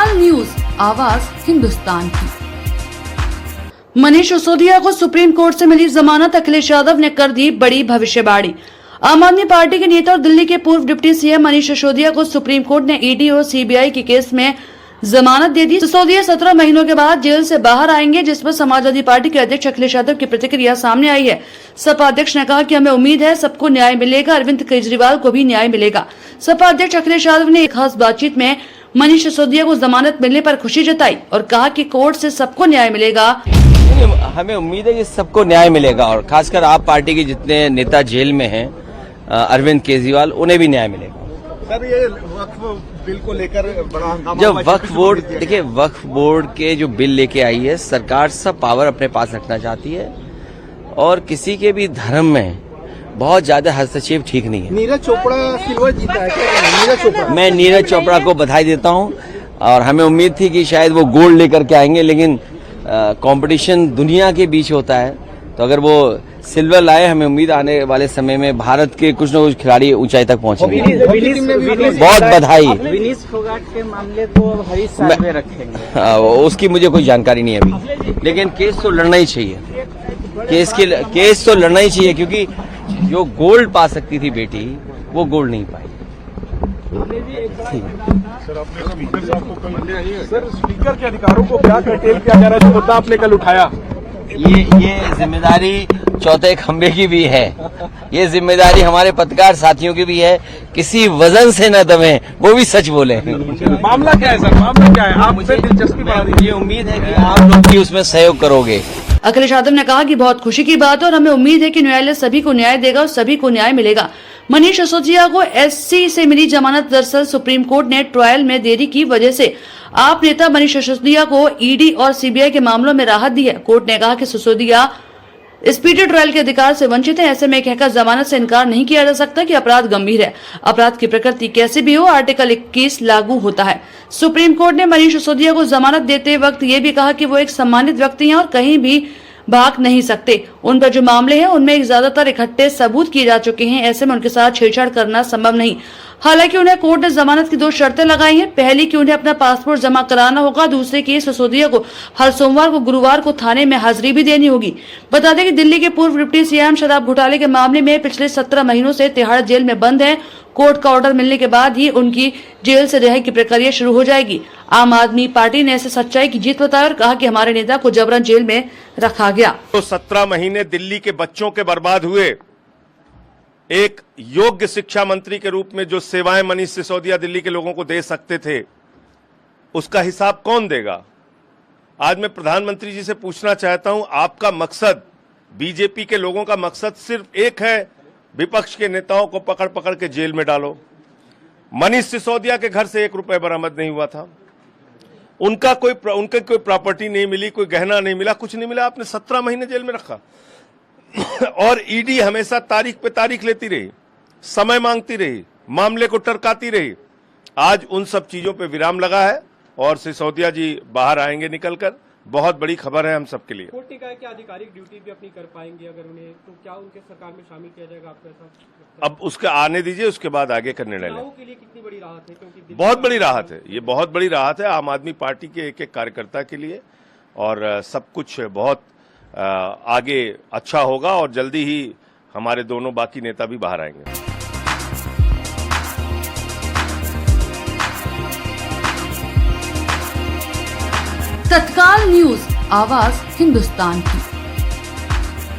तत्काल न्यूज, आवाज हिंदुस्तान की। मनीष सिसोदिया को सुप्रीम कोर्ट से मिली जमानत, अखिलेश यादव ने कर दी बड़ी भविष्यवाणी। आम आदमी पार्टी के नेता और दिल्ली के पूर्व डिप्टी सीएम मनीष सिसोदिया को सुप्रीम कोर्ट ने ईडी और सीबीआई के केस में जमानत दे दी। सिसोदिया 17 महीनों के बाद जेल से बाहर आएंगे, जिस पर समाजवादी पार्टी के अध्यक्ष अखिलेश यादव की प्रतिक्रिया सामने आई है। सपा अध्यक्ष ने कहा कि हमें उम्मीद है सबको न्याय मिलेगा, अरविंद केजरीवाल को भी न्याय मिलेगा। सपा अध्यक्ष अखिलेश यादव ने एक खास बातचीत में मनीष सिसोदिया को जमानत मिलने पर खुशी जताई और कहा कि कोर्ट से सबको न्याय मिलेगा। हमें उम्मीद है कि सबको न्याय मिलेगा और खासकर आप पार्टी के जितने नेता जेल में हैं, अरविंद केजरीवाल, उन्हें भी न्याय मिलेगा। सर, ये वक्फ बिल को लेकर बड़ा हंगामा। जब वक्फ बोर्ड, देखिए, वक्फ बोर्ड के जो बिल लेके आई है, सरकार सब पावर अपने पास रखना चाहती है और किसी के भी धर्म में बहुत ज्यादा हस्तक्षेप ठीक नहीं है। नीरज चोपड़ा सिल्वर जीता है क्या? नीरज चोपड़ा, मैं नीरज चोपड़ा को बधाई देता हूं और हमें उम्मीद थी कि शायद वो गोल्ड लेकर के आएंगे, लेकिन कंपटीशन दुनिया के बीच होता है, तो अगर वो सिल्वर लाए, हमें उम्मीद आने वाले समय में भारत के कुछ न कुछ खिलाड़ी ऊंचाई तक पहुंचेंगे। बहुत बधाई। विनीश फोगाट के मामले को हरीश साहब रखेंगे, उसकी मुझे कोई जानकारी नहीं है अभी, लेकिन केस तो लड़ना ही चाहिए। केस तो लड़ना ही चाहिए, क्योंकि जो गोल्ड पा सकती थी बेटी, वो गोल्ड नहीं पाई। सर, स्पीकर के अधिकारों को क्या कर्टेल किया जा रहा है, जो मुद्दा आपने कल उठाया? ये जिम्मेदारी चौथे खंबे की भी है, ये जिम्मेदारी हमारे पत्रकार साथियों की भी है। किसी वजन से न दबे, वो भी सच बोले। मामला क्या है सर, मामला क्या है? आप मुझे दिलचस्पी बढ़ा दीजिए। उम्मीद है कि आप लोग भी उसमें सहयोग करोगे। अखिलेश यादव ने कहा कि बहुत खुशी की बात है और हमें उम्मीद है कि न्यायालय सभी को न्याय देगा और सभी को न्याय मिलेगा। मनीष सिसोदिया को एससी से मिली जमानत दरअसल सुप्रीम कोर्ट ने ट्रायल में देरी की वजह से आप नेता मनीष सिसोदिया को ईडी और सीबीआई के मामलों में राहत दी है। कोर्ट ने कहा कि सिसोदिया स्पीडी ट्रायल के अधिकार से वंचित है। ऐसे में कहकर जमानत से इनकार नहीं किया जा सकता कि अपराध गंभीर है। अपराध की प्रकृति कैसे भी हो, आर्टिकल 21 लागू होता है। सुप्रीम कोर्ट ने मनीष सिसोदिया को जमानत देते वक्त ये भी कहा कि वो एक सम्मानित व्यक्ति हैं और कहीं भी भाग नहीं सकते। उन पर जो मामले हैं उनमें ज्यादातर इकट्ठे सबूत किए जा चुके हैं, ऐसे में उनके साथ छेड़छाड़ करना संभव नहीं। हालांकि उन्हें कोर्ट ने जमानत की 2 शर्तें लगाई हैं। पहली कि उन्हें अपना पासपोर्ट जमा कराना होगा, दूसरे कि सिसोदिया को हर सोमवार को गुरुवार को थाने में हाजिरी भी देनी होगी। बता दें कि दिल्ली के पूर्व डिप्टी सीएम शराब घोटाले के मामले में पिछले 17 महीनों से तिहाड़ जेल में बंद है। कोर्ट का ऑर्डर मिलने के बाद ही उनकी जेल से रिहाई की प्रक्रिया शुरू हो जाएगी। आम आदमी पार्टी ने इसे सच्चाई की जीत बताया और कहा कि हमारे नेता को जबरन जेल में रखा गया। तो 17 महीने दिल्ली के बच्चों के बर्बाद हुए। एक योग्य शिक्षा मंत्री के रूप में जो सेवाएं मनीष सिसोदिया दिल्ली के लोगों को दे सकते थे, उसका हिसाब कौन देगा? आज मैं प्रधानमंत्री जी से पूछना चाहता हूं, आपका मकसद, बीजेपी के लोगों का मकसद सिर्फ एक है, विपक्ष के नेताओं को पकड़ पकड़ के जेल में डालो। मनीष सिसोदिया के घर से 1 रुपए बरामद नहीं हुआ था, उनकी कोई प्रॉपर्टी नहीं मिली, कोई गहना नहीं मिला, कुछ नहीं मिला। आपने 17 महीने जेल में रखा और ईडी हमेशा तारीख पे तारीख लेती रही, समय मांगती रही, मामले को टरकाती रही। आज उन सब चीजों पे विराम लगा है और सिसोदिया जी बाहर आएंगे निकलकर। बहुत बड़ी खबर है हम सबके लिए। कोर्ट ने कहा कि आधिकारिक ड्यूटी भी अपनी कर पाएंगे अगर उन्हें, तो क्या उनके सरकार में शामिल किया जाएगा? आपको ऐसा अब उसके आने दीजिए, उसके बाद आगे का निर्णय लें। के लिए कितनी बड़ी राहत है? क्योंकि बहुत बड़ी राहत है, ये बहुत बड़ी राहत है आम आदमी पार्टी के एक एक कार्यकर्ता के लिए और सब कुछ बहुत आगे अच्छा होगा और जल्दी ही हमारे दोनों बाकी नेता भी बाहर आएंगे। तत्काल न्यूज, आवाज हिंदुस्तान की।